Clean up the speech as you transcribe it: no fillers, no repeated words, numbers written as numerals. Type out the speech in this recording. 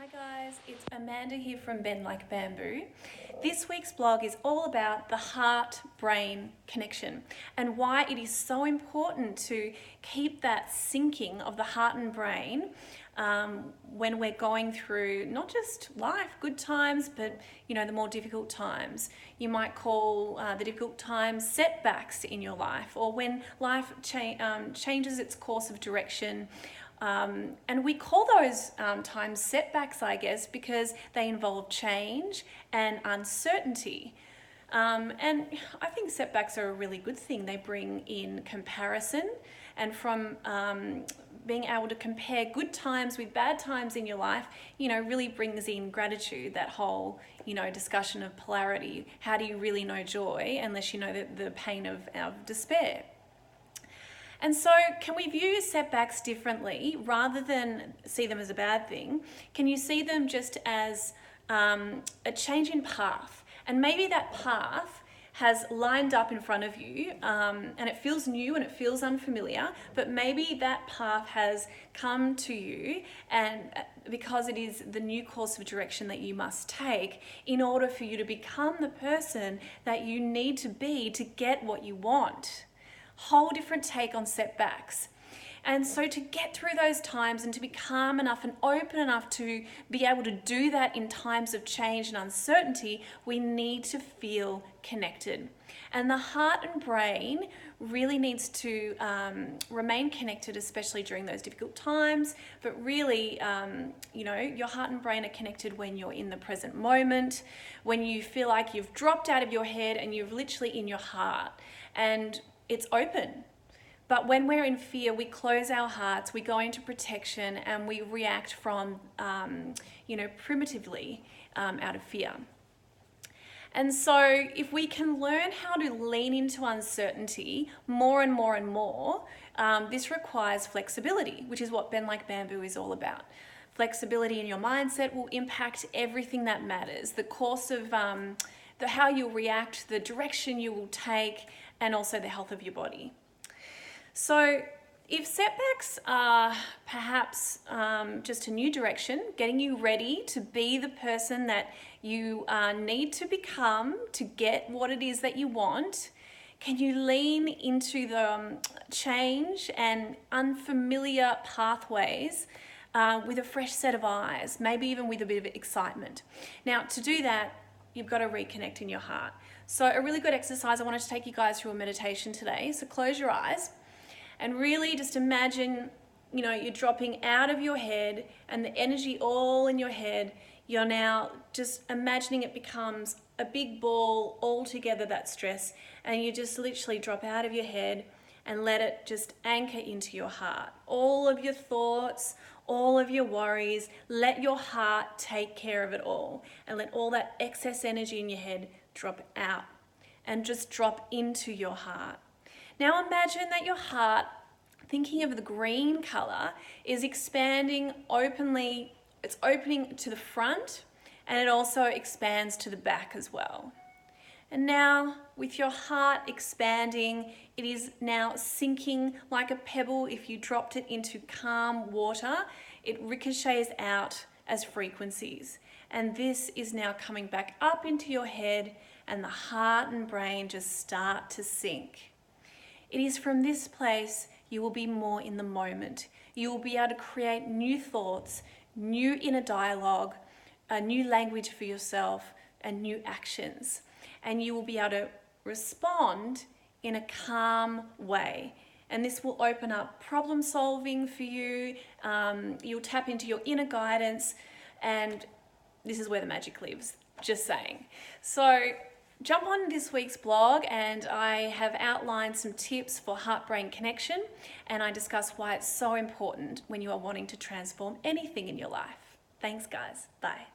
Hi guys, it's Amanda here from Bend Like Bamboo. This week's blog is all about the heart-brain connection and why it is so important to keep that syncing of the heart and brain when we're going through not just life, good times, but the more difficult times. You might call the difficult times setbacks in your life, or when life changes its course of direction. And we call those times setbacks, I guess, because they involve change and uncertainty. And I think setbacks are a really good thing. They bring in comparison, and from being able to compare good times with bad times in your life, really brings in gratitude, that whole, discussion of polarity. How do you really know joy unless you know the pain of despair? And so can we view setbacks differently rather than see them as a bad thing? Can you see them just as a change in path? And maybe that path has lined up in front of you and it feels new and it feels unfamiliar, but maybe that path has come to you, and because it is the new course of direction that you must take in order for you to become the person that you need to be to get what you want. Whole different take on setbacks. And so to get through those times and to be calm enough and open enough to be able to do that in times of change and uncertainty, we need to feel connected. And the heart and brain really needs to remain connected, especially during those difficult times. But really, your heart and brain are connected when you're in the present moment, when you feel like you've dropped out of your head and you're literally in your heart. And it's open. But when we're in fear, we close our hearts, we go into protection, and we react from, primitively out of fear. And so if we can learn how to lean into uncertainty more and more and more, this requires flexibility, which is what Bend Like Bamboo is all about. Flexibility in your mindset will impact everything that matters. The course of how you'll react, the direction you will take, and also the health of your body. So if setbacks are perhaps just a new direction, getting you ready to be the person that you need to become to get what it is that you want, can you lean into the change and unfamiliar pathways with a fresh set of eyes, maybe even with a bit of excitement? Now, to do that, you've got to reconnect in your heart. So a really good exercise, I wanted to take you guys through a meditation today. So close your eyes and really just imagine, you're dropping out of your head and the energy all in your head. You're now just imagining it becomes a big ball all together, that stress, and you just literally drop out of your head and let it just anchor into your heart. All of your thoughts, all of your worries, let your heart take care of it all, and let all that excess energy in your head drop out and just drop into your heart. Now imagine that your heart, thinking of the green color, is expanding openly. It's opening to the front, and it also expands to the back as well. And now, with your heart expanding, it is now sinking like a pebble. If you dropped it into calm water, it ricochets out as frequencies. And this is now coming back up into your head, and the heart and brain just start to sync. It is from this place you will be more in the moment. You will be able to create new thoughts, new inner dialogue, a new language for yourself, and new actions. And you will be able to respond in a calm way. And this will open up problem solving for you. You'll tap into your inner guidance, and this is where the magic lives, just saying. So jump on this week's blog, and I have outlined some tips for heart-brain connection, and I discuss why it's so important when you are wanting to transform anything in your life. Thanks guys, bye.